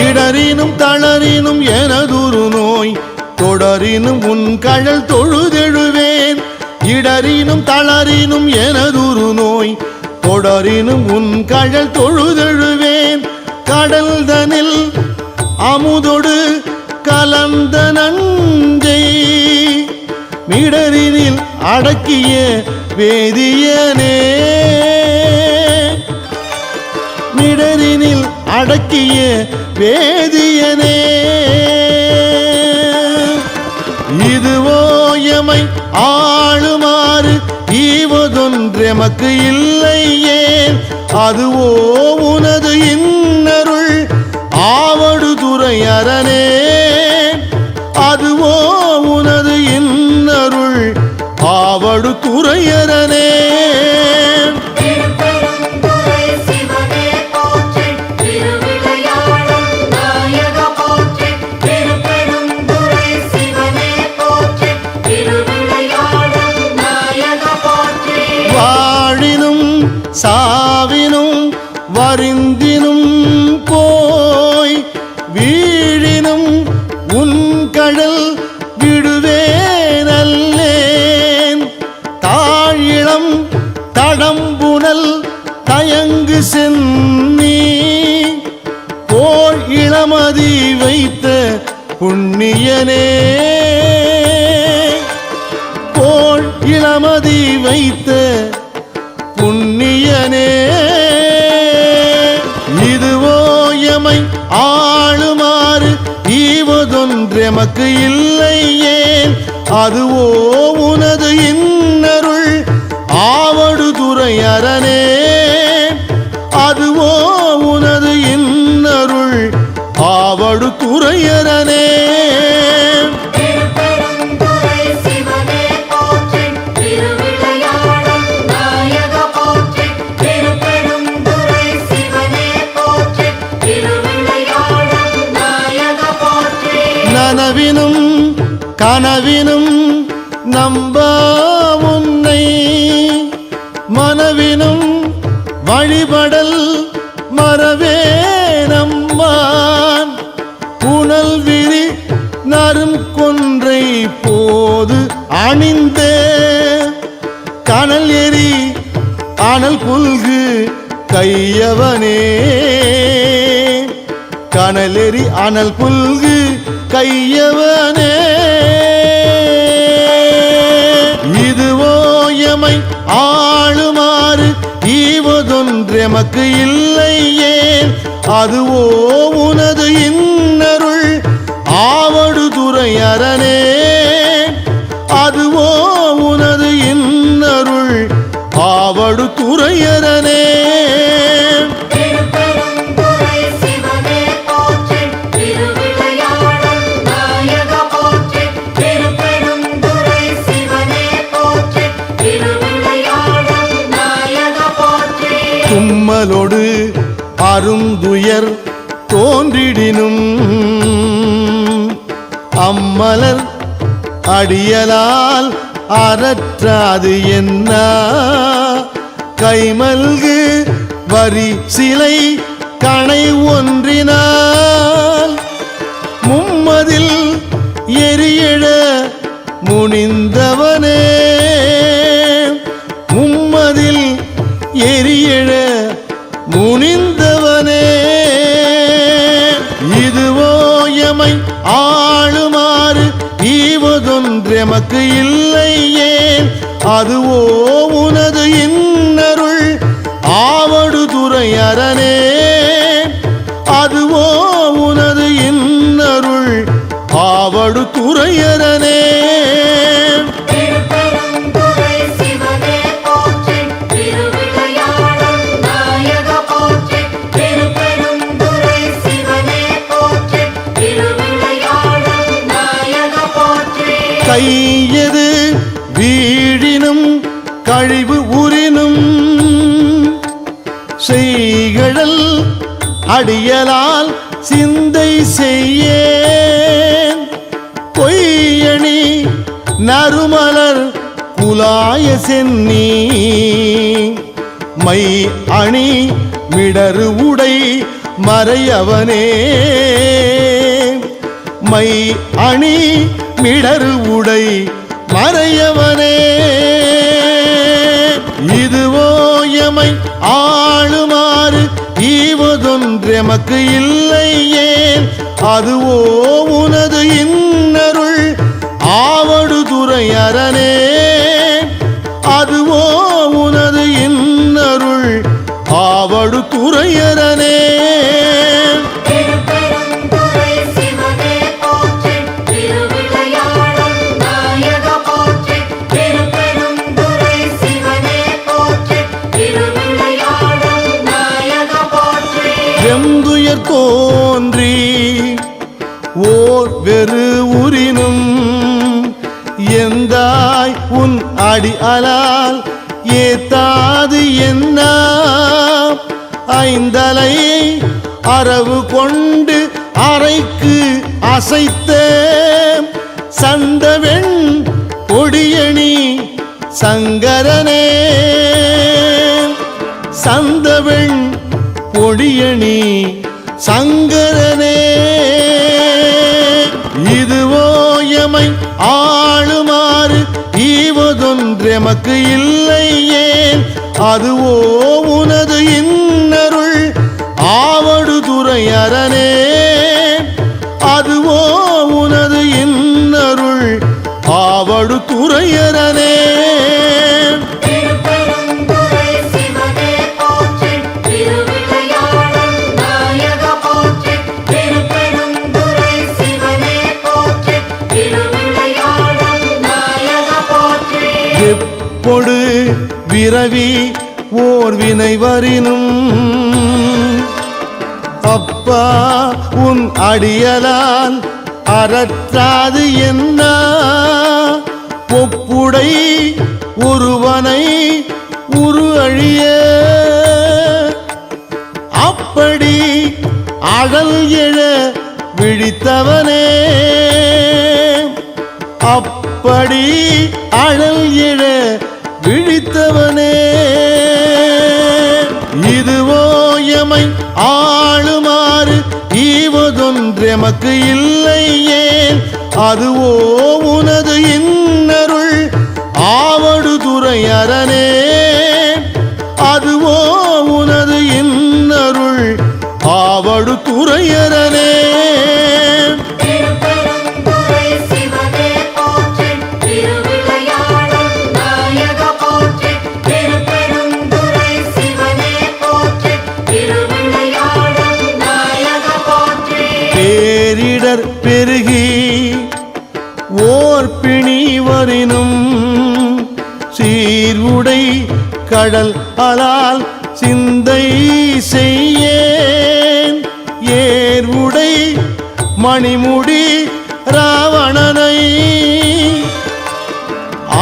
இடரினும் தளரினும் எனதுரு நோய் தொடரினும் உன் கழல் தொழுதெழுவேன். இடரினும் தளரினும் எனதுரு நோய் தொடரினும் உன் கழல் தொழுதெழுவேன். கடல்தனில் அமுதொடு கலந்த நஞ்சை மிடரினில் அடக்கிய வேதியனே. மிடரினில் அடக்கிய வேதியனே. இதுவோ எமை ஆளுமாறு ஈவதொன்றெமக்கு இல்லையே. அதுவோ உனது இன்னருள் ஆவடு துறை அரணே. அதுவோ உனது இன்னருள் ஆவடு துறை அரணே. சாவினும் வரிந்தினும் போய் வீழினும் உன் கடல் விடுவேனல்லேன். தாழிளம் தடம்புணல் தயங்கு சென்னி போல் இளமதி வைத்த புண்ணியனே. போல் இளமதி வைத்த புண்ணியனே. இதுவோ எமை ஆளுமாறு ஈவதொன்றெமக்கு இல்லையே. அதுவோ உனது இன்னருள் ஆவடு துறை அரணே. அதுவோ உனது இன்னருள் ஆவடு துறை அரணே. நனவினும் கனவினும் நம்பா உன்னை மனவினும் வழிபடல் மறவே நம்மான். புனல் விரி நரும் கொன்றை போது அணிந்த கனல் எரி அனல் புல்கு கையவனே. கனலெறி அனல் புல்கு கையவனே. இதுவோ எமை ஆளுமாறு ஈவதொன்றெமக்கு இல்லையே. அதுவோ உனது இன்னருள் ஆவடு துறை அரணே. அதுவோ உனது இன்னருள் ஆவடு துறை அரணே. தும்மலோடு அருந்துயர் தோன்றிடினும் அம்மலர் அடியலால் அறற்றாது என்ன. கைமல்கு வரி சிலை கணை ஒன்றினால் மும்மதில் எரியெழ முனிந்தவனே. மும்மதில் எரியெழ முனிந்தவனே. இதுவோ எமை ஆளுமாறு ஈவதொன்றெமக்கு இல்லையே. அதுவோ உனது இன்னருள் ஆவடு துறை அரணே. அதுவோ உனது இன்னருள் ஆவடு துறை அரணே. கையது வீழினும் கழிவு உரினும் செய்கழல் அடியலால் சிந்தை செய்யேன். பொய்யணி நறுமலர் குலாய சென்னி மை அணி மிடரு உடை மறையவனே மை அணி மிடரு உடை மறையவனே இதுவோ எமை ஆளுமாறு ஈவதொன்றெமக்கு இல்லையே அதுவோ உனது இன்னருள் ஆவடுதுறை அரணே அதுவோ உனது இன்னருள் ஆவடுதுறை அரணே வெந்துயர் தோன்றி ஓர் வெறு உரினும் எந்தாய் உன் அடி அலால் ஏத்தாது என்ன ஐந்தலை அரவு கொண்டு அறைக்கு அசைத்த சந்தவெண் கொடியணி சங்கரனே சந்தவெண் கொடியணி சங்கரனே இதுவோ எமை ஆளுமாறு ஈவதொன்றெமக்கு இல்லையே அதுவோ உனது இன்னருள் ஆவடுதுறை அரணே அதுவோ உனது இன்னருள் ஆவடுதுறை அரணே எப்பொடு விரவி ஓர் வினை வரினும் அப்பா உன் அடியலால் அறற்றாது என்ன ஒப்புடை ஒருவனை உரு அழிய அப்படி அழல் எழ விழித்தவனே அப்படி அழல் எழ விழித்தவனே இதுவோ எமை ஆளுமாறு ஈவதொன்றெமக்கு இல்லையே அதுவோ உனது இன்னருள் ஆவடுதுறை அரணே அதுவோ உனது இன்னருள் ஆவடுதுறை அரணே பேரிடர் பெருகி ஓர் பிணி வரினும் சீர்வுடை கடல் அலால் சிந்தை செய்யேன் ஏர்வுடை மணிமுடி ராவணனை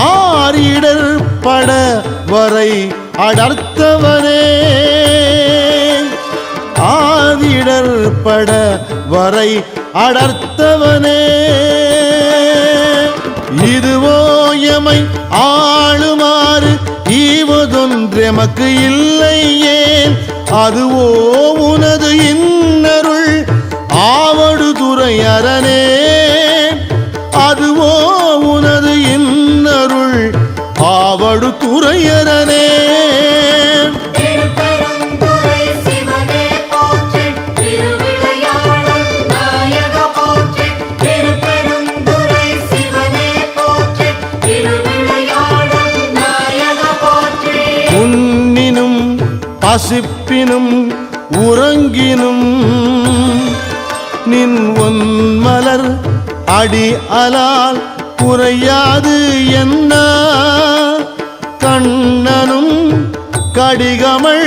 ஆரிடர் பட வரை அடர்த்தவனே ஆதிடர் பட வரை அடர்த்தவனே இதுவோ எமை ஆளுமாறு ஈவதொன்றெமக்கு இல்லையே அதுவோ உனது இன்னருள் ஆவடுதுறை அரணே அதுவோ உனது இன்னருள் ஆவடுதுறை அரணே உன்னினும் பசிப்பினும் உறங்கினும் நின் ஒன்மலர் அடி அலால் குறையாது என்ன கண்ணனும் கடிகமள்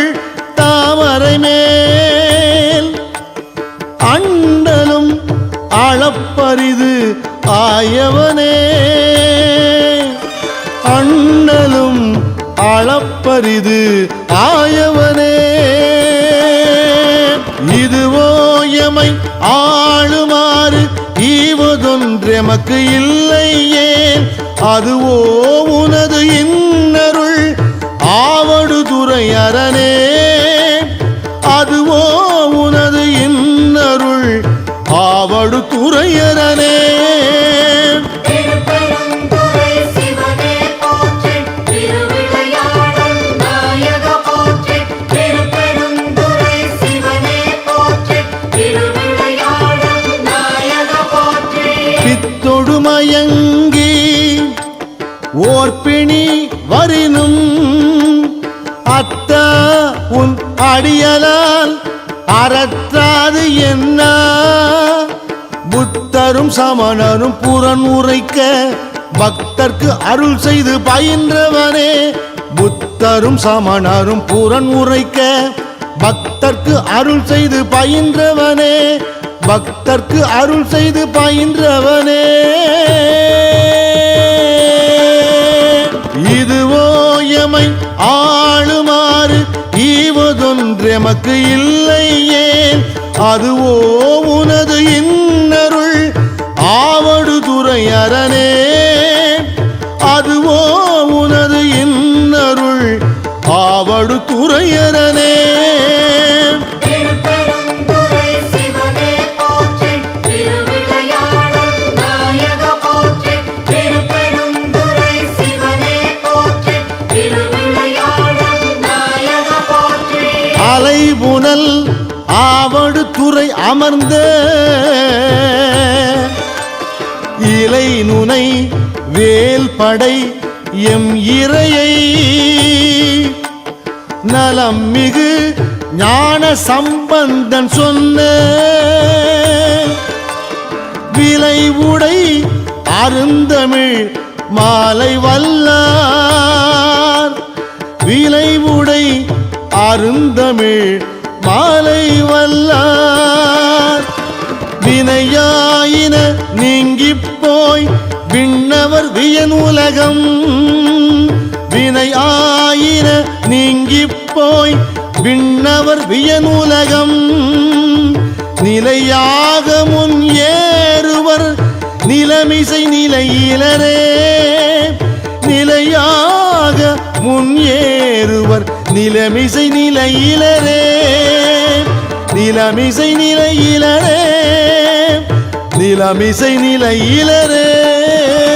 தாமரை மேல் அண்டலும் அளப்பரிது ஆயவனே அண்ணலும் அளப்பரிது ஆயவனே இதுவோ எமை ஆளுமாறு ஈவதொன்றெமக்கு இல்லையே அதுவோ உனது இன்னருள் ஆவடுதுறை அரணே அதுவோ உனது துரையரனே. பித்தொடுமயங்கி ஓர்பிணி வரினும் அத்தா உன் அடியலால் அறற்றாது என்ன. புத்தரும் சமணரும் புறன் உரைக்க பக்தர்க்கு அருள் செய்து பயின்றவனே. புத்தரும் சமணரும் புறன் உரைக்க பக்தர்க்கு அருள் செய்து பயின்றவனே. பக்தர்க்கு அருள் செய்து பயின்றவனே. இதுவோ எமை ஆளுமாறு ஈவதொன்றெமக்கு இல்லையே. அதுவோ உனது இன்னருள் ஆவடுதுறையரனே. அதுவோ உனது இன்னருள் ஆவடுதுறையரனே. அலைபுனல் ஆவடுதுறை அமர்ந்த இலை நுனை வேல்படை எம் இறையை நலம் மிகு ஞான சம்பந்தன் சொன்ன விலை உடை அருந்தமிழ் மாலை வல்லார். விலை உடை அருந்தமிழ் மாலை வல்லார். வினையாயின நீங்கிப் போய் விண்ணவர் வியனுலகம். வினையாயின நீங்கிப் போய் விண்ணவர் வியனுலகம். நிலையாக முன் ஏறுவர் நிலமிசை நிலையிலரே. நிலையாக முன் ஏறுவர் நிலமிசை நிலையிலரே. நிலமிசை நிலையிலரே. நிலமிசை நிலையிலரே.